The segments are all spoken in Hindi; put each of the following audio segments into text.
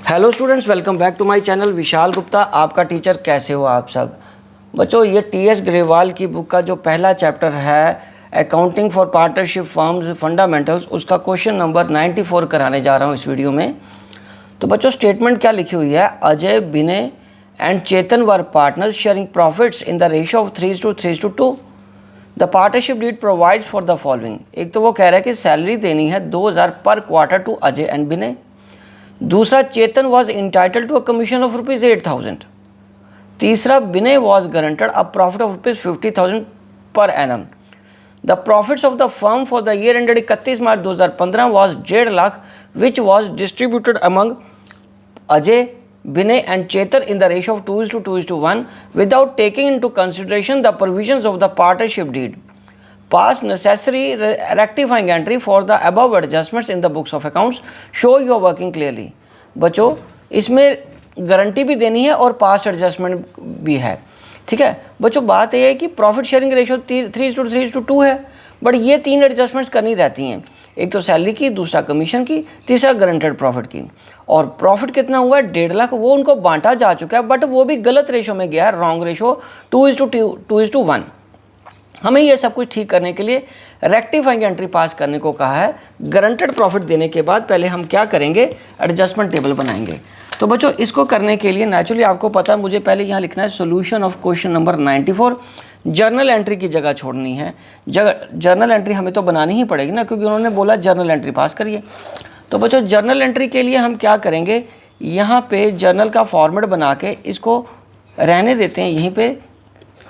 Hello students, welcome back to my channel. Vishal Gupta आपका टीचर। कैसे हो आप सब बच्चों? ये टीएस ग्रेवाल की बुक का जो पहला चैप्टर है accounting for partnership firms fundamentals, उसका क्वेश्चन नंबर 94 कराने जा रहा हूँ इस वीडियो में। तो बच्चों स्टेटमेंट क्या लिखी हुई है? Ajay, Vinay and Chetan were partners sharing profits in the ratio of 3:2। The partnership deed provides for the following. एक तो वो कह रहा है कि सैलरी देनी है 2000 per quarter to Ajay and Vinay. दूसरा, Chetan was entitle to a commission of ₹8,000। तीसरा, Vinay was guaranteed a profit of ₹50,000 per annum. The profits of the firm for the year ended 31 March 2015 was 1.5 lakh which was distributed among Ajay, Vinay and Chetan in the ratio of 2:1 without taking into consideration the provisions of the partnership deed. Pass necessary rectifying entry for the above adjustments in the books of accounts. Show you are working clearly. बच्चों इसमें गारंटी भी देनी है और पास्ट एडजस्टमेंट भी है, ठीक है बच्चों। बात यह है कि प्रॉफिट शेयरिंग रेशियो 3:2 है, बट ये 3 एडजस्टमेंट्स करनी रहती हैं। एक तो सैलरी की, दूसरा कमीशन की, तीसरा गारंटेड प्रॉफिट की। और प्रॉफिट कितना हुआ है? 1.5 लाख। वो उनको बांटा जा चुका है, बट वो भी गलत रेशो में गया है, रॉन्ग रेशो 2:1। हमें ये सब कुछ ठीक करने के लिए रेक्टिफाइंग एंट्री पास करने को कहा है। गारंटेड प्रॉफिट देने के बाद पहले हम क्या करेंगे? एडजस्टमेंट टेबल बनाएंगे। तो बच्चों इसको करने के लिए नेचुरली आपको पता है मुझे पहले यहाँ लिखना है solution of question number 94। Journal entry की जगह छोड़नी है। जर्नल एंट्री हमें तो बनानी ही पड़ेगी ना, क्योंकि उन्होंने बोला जर्नल एंट्री पास करिए। तो बच्चों जर्नल एंट्री के लिए हम क्या करेंगे? यहाँ पे जर्नल का फॉर्मेट बना के इसको रहने देते हैं यहीं पे,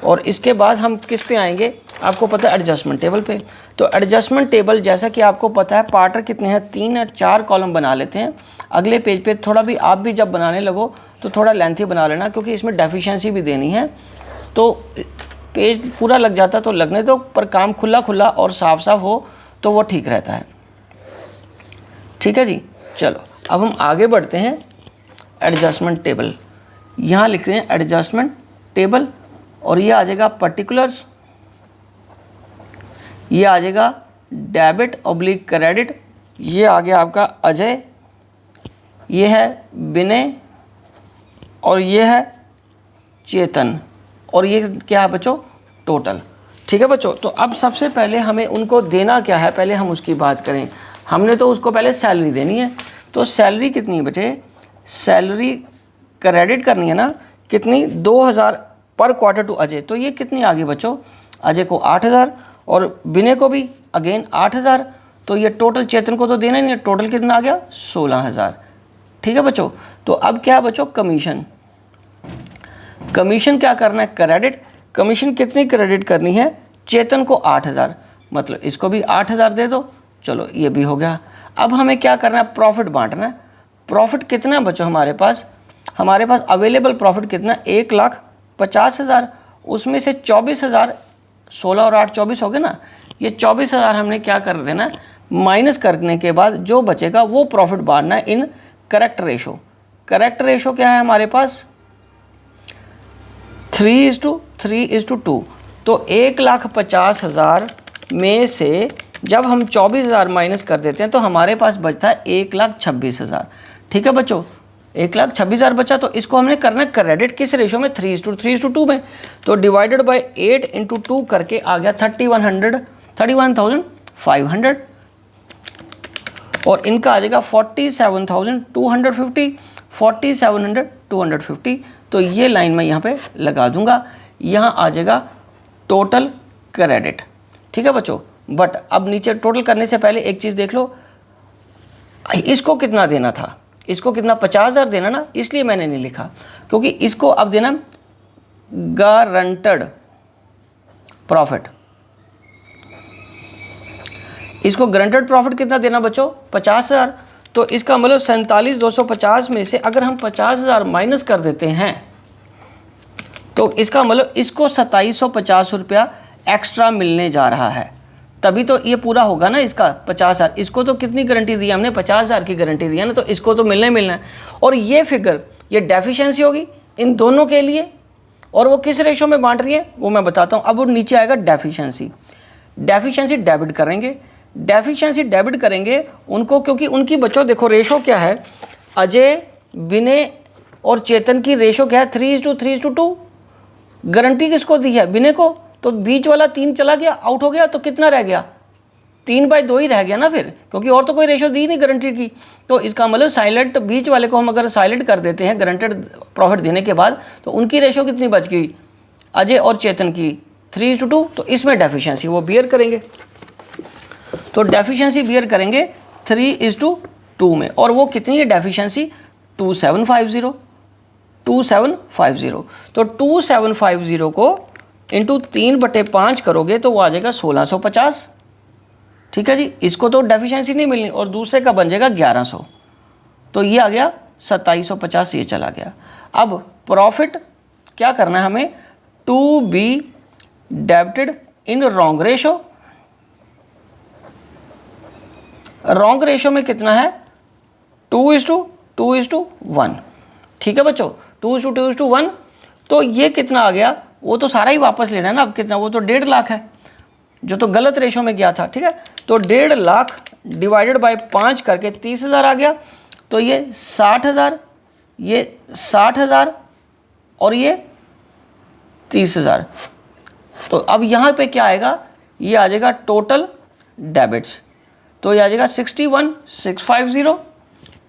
और इसके बाद हम किस पे आएंगे? आपको पता है एडजस्टमेंट टेबल पे। तो एडजस्टमेंट टेबल जैसा कि आपको पता है पार्टर कितने हैं? 3 या 4 कॉलम बना लेते हैं। अगले पेज पे थोड़ा भी आप भी जब बनाने लगो तो थोड़ा लेंथी बना लेना, क्योंकि इसमें डेफिशिएंसी भी देनी है। तो पेज पूरा लग जाता तो लगने दो, पर काम खुला खुला और साफ साफ हो तो वो ठीक रहता है। ठीक है जी, चलो अब हम आगे बढ़ते हैं। एडजस्टमेंट टेबल यहाँ लिख रहे हैं एडजस्टमेंट टेबल, और ये आ जाएगा पर्टिकुलर्स, ये आ जाएगा डेबिट ऑब्लिक क्रेडिट, ये आ गया आपका अजय, ये है विनय, और ये है चेतन, और ये क्या है बच्चों? टोटल। ठीक है बच्चों, तो अब सबसे पहले हमें उनको देना क्या है, पहले हम उसकी बात करें। हमने तो उसको पहले सैलरी देनी है। तो सैलरी कितनी है बेटे? सैलरी क्रेडिट करनी है ना, कितनी? 2000 पर क्वार्टर टू अजय। तो ये कितनी आ गई बच्चों? अजय को 8000 और विनय को भी अगेन 8000। तो ये टोटल चेतन को तो देना ही नहीं, टोटल कितना आ गया? 16000। ठीक है बच्चों, तो अब क्या है बच्चों? कमीशन। कमीशन क्या करना है? क्रेडिट। कमीशन कितनी क्रेडिट करनी है? चेतन को 8000, मतलब इसको भी 8000 दे दो। चलो ये भी हो गया। अब हमें क्या करना है? प्रॉफिट बांटना है। प्रॉफिट कितना है बच्चों हमारे पास? हमारे पास अवेलेबल प्रॉफिट कितना? 1,50,000। उसमें से 24,000, 16 और 8 24 हो गए ना। ये 24,000 हमने क्या कर देना? माइनस करने के बाद जो बचेगा वो प्रॉफिट बांटना है in correct ratio. Correct ratio क्या है हमारे पास? 3:2। तो 1,50,000 में से जब हम 24,000 माइनस कर देते हैं तो हमारे पास बचता है 1,26,000। ठीक है बच्चों, 1,26,000 बचा। तो इसको हमने करना है क्रेडिट किस रेशो में? 3:2 में। तो डिवाइडेड बाय 8 × 2 करके आ गया 31,500, और इनका आ जाएगा 47,250, 47,250। तो ये लाइन मैं यहाँ पे लगा दूंगा। यहाँ आ जाएगा टोटल क्रेडिट। ठीक है बच्चों, बट अब नीचे टोटल करने से पहले एक चीज़ देख लो, इसको कितना देना था? इसको कितना? 50,000 देना ना, इसलिए मैंने नहीं लिखा, क्योंकि इसको अब देना गारंटेड प्रॉफिट। इसको गारंटेड प्रॉफिट कितना देना बच्चों? 50,000। तो इसका मतलब 47,250 में से अगर हम 50,000 माइनस कर देते हैं तो इसका मतलब इसको 2,750 रुपया एक्स्ट्रा मिलने जा रहा है। तभी तो ये पूरा होगा ना इसका 50,000। इसको तो कितनी गारंटी दी हमने? 50,000 की गारंटी दी है ना, तो इसको तो मिलना ही मिलना है। और ये फिगर, ये डेफिशिएंसी होगी इन दोनों के लिए, और वो किस रेशो में बांट रही है वो मैं बताता हूँ। अब वो नीचे आएगा डेफिशिएंसी। डेफिशिएंसी डेबिट करेंगे। डेफिशिएंसी डेबिट करेंगे उनको, क्योंकि उनकी बच्चों देखो रेशो क्या है? अजय, विनय और चेतन की रेशो क्या है 3:3:2। गारंटी किसको दी है? विनय को। तो बीच वाला 3 चला गया, आउट हो गया, तो कितना रह गया? 3/2 ही रह गया ना फिर, क्योंकि और तो कोई रेशो दी नहीं गारंटी की। तो इसका मतलब साइलेंट बीच वाले को हम अगर साइलेंट कर देते हैं गारंटेड प्रॉफिट देने के बाद, तो उनकी रेशो कितनी बच गई? अजय और चेतन की 3:2। तो इसमें डेफिशिएंसी वो बियर करेंगे। तो डेफिशिएंसी बियर करेंगे 3:2 में, और वो कितनी है डेफिशिएंसी? 2750। 2750। तो 2750 को इंटू 3/5 करोगे तो वो आ जाएगा 1650। ठीक है जी, इसको तो डेफिशिएंसी नहीं मिलनी, और दूसरे का बन जाएगा 1100। तो ये आ गया 2750, ये चला गया। अब प्रॉफिट क्या करना है हमें? To be debited in wrong ratio. Wrong ratio में कितना है? 2:1। ठीक है बच्चों, 2:1। तो ये कितना आ गया? वो तो सारा ही वापस लेना है ना। अब कितना? वो तो 1.5 लाख है, जो तो गलत रेशो में गया था। ठीक है, तो 1.5 लाख डिवाइडेड बाय 5 करके 30,000 आ गया। तो ये 60,000, ये 60,000 और ये 30,000। तो अब यहाँ पे क्या आएगा? ये आ जाएगा टोटल डेबिट्स। तो ये आ जाएगा 61,650।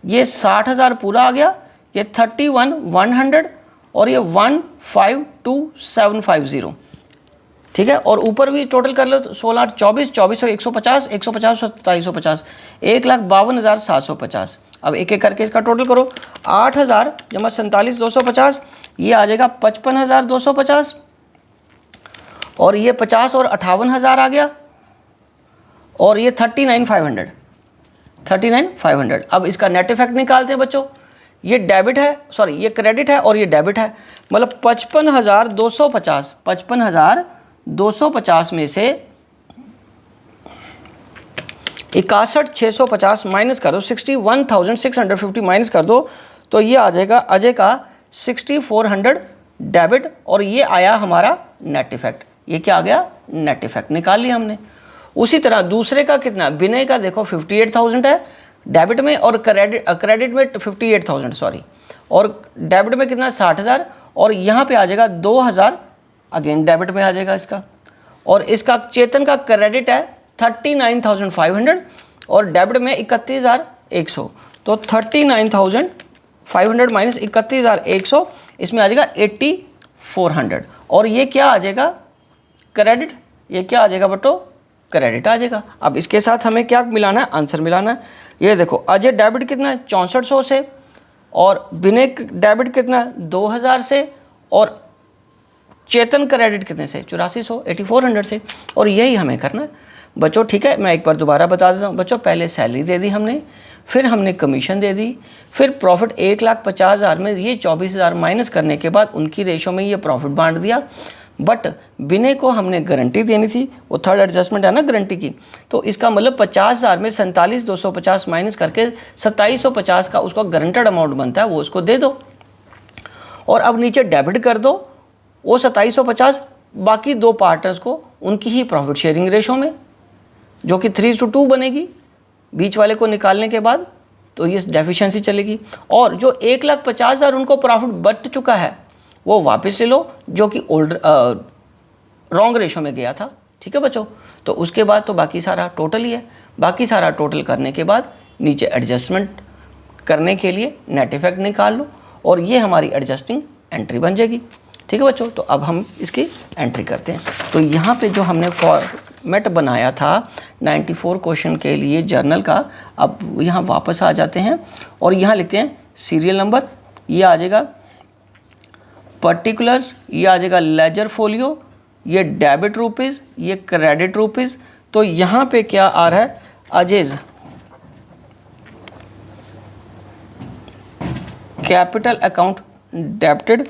ये 60,000 पूरा आ गया, ये 31,100 और ये 152,750। ठीक है, और ऊपर भी टोटल कर लो तो 16, 24, 24, 150, 150, 2750, 1,52,750। अब एक एक करके इसका टोटल करो। 8,000 जमा 47,250, ये आ जाएगा 55,250, और ये 50 और 58,000 आ गया, और ये 39,500। 39,500। अब इसका नेट इफेक्ट निकालते हैं बच्चों। ये डेबिट है, सॉरी ये क्रेडिट है और ये डेबिट है, मतलब 55,250। 55,250 में से 61,650 माइनस कर दो, 61,650 माइनस कर दो, तो ये आ जाएगा अजय का 6,400 डेबिट, और ये आया हमारा नेट इफेक्ट। ये क्या आ गया? नेट इफेक्ट निकाल लिया हमने। उसी तरह दूसरे का कितना? विनय का देखो 58,000 है डेबिट में, और क्रेडिट में 58,000 सॉरी, और डेबिट में कितना? 60,000, और यहाँ पे आ जाएगा 2,000 अगेन डेबिट में आ जाएगा इसका। और इसका चेतन का क्रेडिट है 39,500 और डेबिट में 31,100। तो 39,500 माइनस 31,100, इसमें आ जाएगा 8,400। और ये क्या आ जाएगा? क्रेडिट। ये क्या आ जाएगा बटो? क्रेडिट आ जाएगा। अब इसके साथ हमें क्या मिलाना है? आंसर मिलाना है। ये देखो, अजय डेबिट कितना है? 6400 से, और विनय डेबिट कितना है? 2,000 से, और चेतन क्रेडिट कितने से? 8400, 8400 से। और यही हमें करना है बच्चों। ठीक है, मैं एक बार दोबारा बता देता हूँ बच्चों। पहले सैलरी दे दी हमने, फिर हमने कमीशन दे दी, फिर प्रॉफिट 1,50,000 में ये 24,000 माइनस करने के बाद उनकी रेशो में ये प्रॉफिट बांट दिया। बट विनय को हमने गारंटी देनी थी, वो थर्ड एडजस्टमेंट है ना गारंटी की। तो इसका मतलब 50,000 में 47,250 माइनस करके 2750 का उसका गारंटेड अमाउंट बनता है, वो उसको दे दो। और अब नीचे डेबिट कर दो वो 2750, बाकी दो पार्टनर्स को उनकी ही प्रॉफिट शेयरिंग रेशो में, जो कि 3:2 बनेगी बीच वाले को निकालने के बाद। तो ये डेफिशिएंसी चलेगी। और जो 1,50,000 उनको प्रॉफिट बच चुका है वो वापस ले लो, जो कि ओल्ड रॉन्ग रेशो में गया था। ठीक है बच्चों, तो उसके बाद तो बाकी सारा टोटल ही है। बाकी सारा टोटल करने के बाद नीचे एडजस्टमेंट करने के लिए नेट इफेक्ट निकाल लो, और ये हमारी एडजस्टिंग एंट्री बन जाएगी। ठीक है बच्चों, तो अब हम इसकी एंट्री करते हैं। तो यहाँ पे जो हमने फॉर्मेट बनाया था 94 क्वेश्चन के लिए जर्नल का, अब यहाँ वापस आ जाते हैं और यहाँ लिखते हैं सीरियल नंबर, ये आ जाएगा पर्टिकुलर्स, ये आ जाएगा लेजर फोलियो, ये डेबिट रुपीज़, ये क्रेडिट रुपीज़। तो यहाँ पे क्या आ रहा है? Ajay's capital account debited,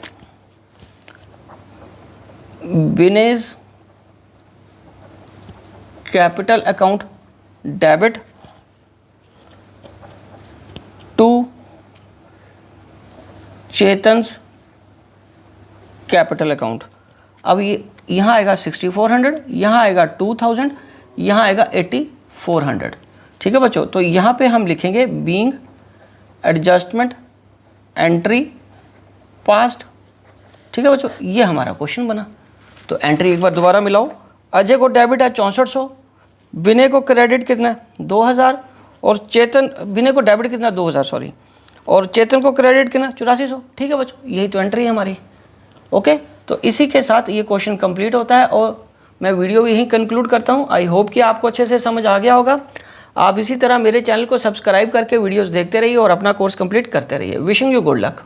Vinay's capital account debit to Chetan's capital account. अब ये यहाँ आएगा 6,400, यहाँ आएगा 2,000, यहाँ आएगा 8,400। ठीक है बच्चों, तो यहाँ पे हम लिखेंगे बीइंग एडजस्टमेंट एंट्री पास्ट। ठीक है बच्चों, ये हमारा क्वेश्चन बना। तो एंट्री एक बार दोबारा मिलाओ। अजय को डेबिट है 6400, विनय को क्रेडिट कितना है 2000, और चेतन, विनय को डेबिट कितना 2000 सॉरी, और चेतन को क्रेडिट कितना 8400। ठीक है बच्चों, यही तो एंट्री है हमारी। ओके, तो इसी के साथ ये क्वेश्चन कंप्लीट होता है और मैं वीडियो यहीं कंक्लूड करता हूँ। आई होप कि आपको अच्छे से समझ आ गया होगा। आप इसी तरह मेरे चैनल को सब्सक्राइब करके वीडियोस देखते रहिए और अपना कोर्स कंप्लीट करते रहिए। Wishing you good luck.